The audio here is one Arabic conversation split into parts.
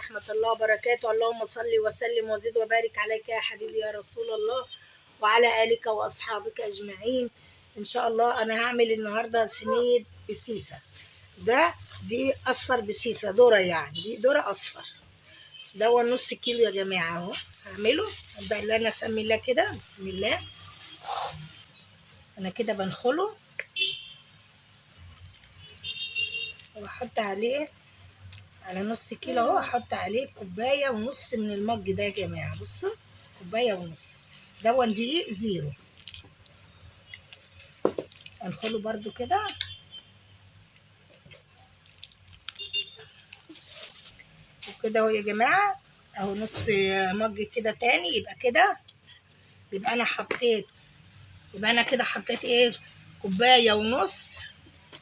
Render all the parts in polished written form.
ورحمة الله وبركاته. اللهم صل وسلم وزد وبارك عليك يا حبيبي يا رسول الله وعلى آلك وأصحابك أجمعين. إن شاء الله أنا هعمل النهاردة صينية بسيسة. دي أصفر بسيسة، ذرة يعني، دي ذرة أصفر. ده هو نص كيلو يا جماعة أهو. هعمله أبدأ اللي أنا أسمي الله كده، بسم الله. أنا كده بنخله وأحط عليه على نص كيلو اهو، احط عليه كوبايه ونص من المج ده يا جماعه. بصوا، كوبايه ونص. ده دقيق زيرو. هنخله برده كده وكده اهو يا جماعه اهو، نص مج كده تاني. يبقى انا كده حطيت ايه، كوبايه ونص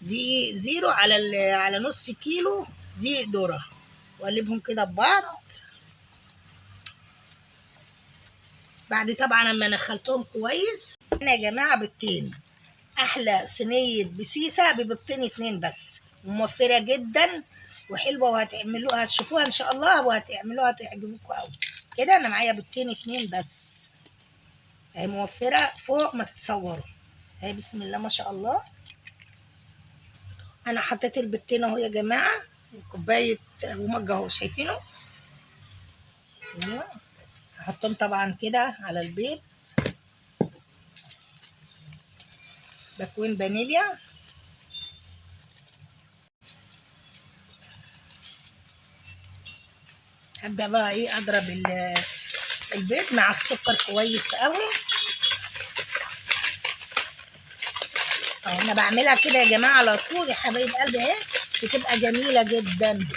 دقيق زيرو على نص كيلو دقيق ذره، واقلبهم كده ببعض. بعد طبعا اما نخلتهم كويس. انا يا جماعه بيضتين، احلى صينيه بسيسه ببيضتين اتنين بس، موفره جدا وحلوه، وهتعملوها هتشوفوها ان شاء الله وهتعملوها هتعجبكم قوي. كده انا معايا بيضتين اتنين بس اهي، موفره فوق ما تتصوروا اهي. بسم الله ما شاء الله. انا حطيت البيضتين اهو يا جماعه، وكوبايه ومج اهو، شايفينه؟ هحطهم طبعا كده على البيض. بكوين فانيليا، هبدأ بقى ايه اضرب البيض مع السكر كويس قوي. انا بعملها كده يا جماعه على طول يا حبايب قلبي اهي، بتبقى جميله جدا.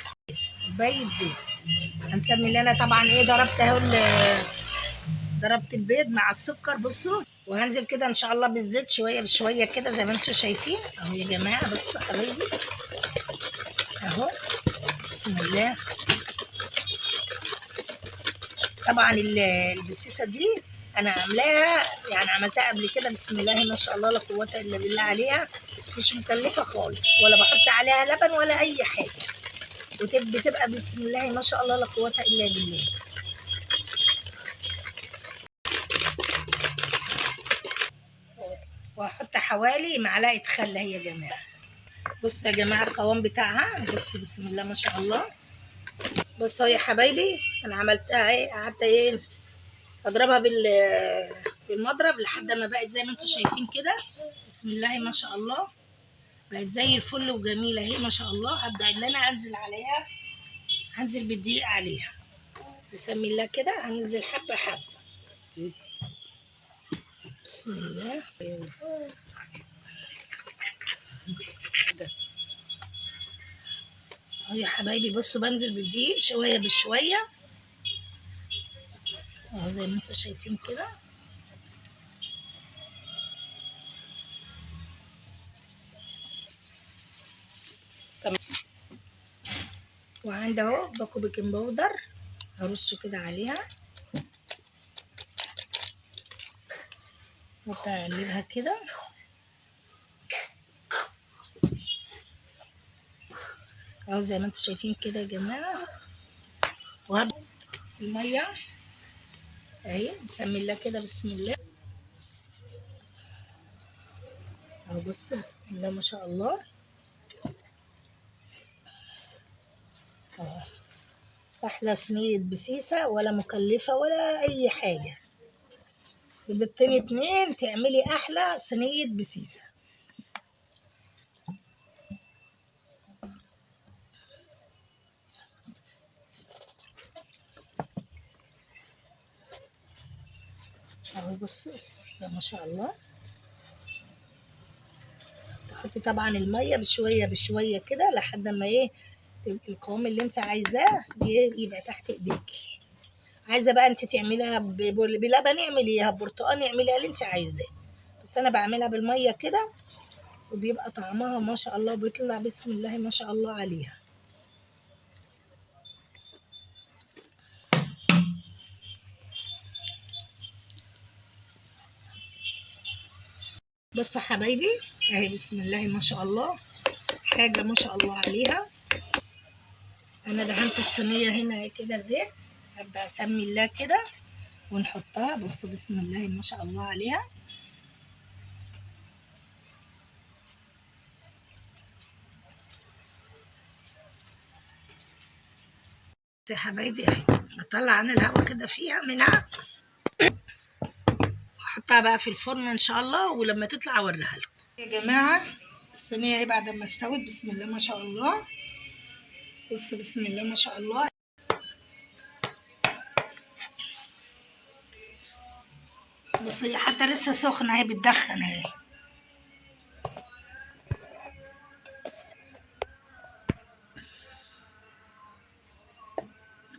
كوبايه زيت هنسمي اللي انا طبعا ايه ضربت اهو، ضربت البيض مع السكر. بصوا، وهنزل كده ان شاء الله بالزيت شويه بشويه كده زي ما انتم شايفين اهو يا جماعه. بصوا حبايبي اهو، بسم الله. طبعا البسيسه دي انا عاملاها يعني، عملتها قبل كده. بسم الله ما شاء الله لا قوه الا بالله عليها، مش مكلفه خالص، ولا بحط عليها لبن ولا اي حاجه، بتبقى بسم الله ما شاء الله لا قوه الا بالله. وهحط حوالي معلقه خل اهي يا جماعه. بصوا يا جماعه القوام بتاعها، بص بسم الله ما شاء الله. بصوا يا حبايبي، انا عملتها ايه، قعدت ايه اضربها بالمضرب لحد ما بقت زي ما انتم شايفين كده. بسم الله ما شاء الله، بقت زي الفل وجميله اهي ما شاء الله. هبدا ان انا هنزل بالدقيق عليها. بسم الله كده هنزل حبه حبه. بسم الله اهو يا حبايبي. بصوا بنزل بالدقيق شويه بشويه اهو زي ما انتم شايفين كده. وعندي اهو باكو بيكنج باودر، هرشه كده عليها وتقلبها كده اهو زي ما انتم شايفين كده يا جماعه. وهبدا الميه اهي، بسم الله كده، بسم الله اهو. بصوا بسم الله ما شاء الله اهو. احلى صينيه بسيسه، ولا مكلفه ولا اي حاجه. ببيضتين اتنين تعملي احلى صينيه بسيسه. اهو بصوا بسم الله ما شاء الله. تحطي طبعا الميه بشويه بشويه كده لحد ما ايه القوام اللي انت عايزاه يبقى تحت ايديكي. عايزه بقى انت تعمليها بلبن اعمليها، برتقال اعمليها اللي انت عايزاه، بس انا بعملها بالميه كده وبيبقى طعمها ما شاء الله، بيطلع بسم الله ما شاء الله عليها. بصوا حبايبي اهي، بسم الله ما شاء الله، حاجه ما شاء الله عليها. انا دهنت الصينيه هنا كده زيت. هبدا اسمي الله كده ونحطها. بصوا بسم الله ما شاء الله عليها. يا حبايبي اهي بطلع انا الهواء كده فيها منها واحطها بقى في الفرن ان شاء الله، ولما تطلع اوريها لكم. يا جماعه الصينيه اهي بعد ما استوت بسم الله ما شاء الله. بصوا بسم الله ما شاء الله. بصوا هي حتى لسه سخنه اهي بتدخن اهي.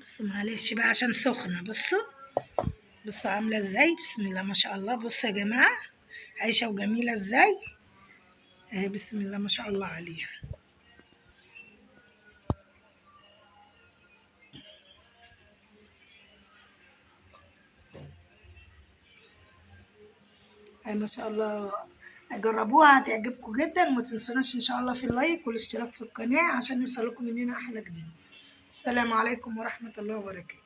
بصوا معلش بقى عشان سخنه. بصوا عامله ازاي بسم الله ما شاء الله. بصوا يا جماعه عايشه وجميله ازاي اهي بسم الله ما شاء الله عليها. اي ما شاء الله. جربوها هتعجبكم جدا. وما تنسوناش ان شاء الله في اللايك والاشتراك في القناه عشان يوصلكم مننا احلى جديد. السلام عليكم ورحمه الله وبركاته.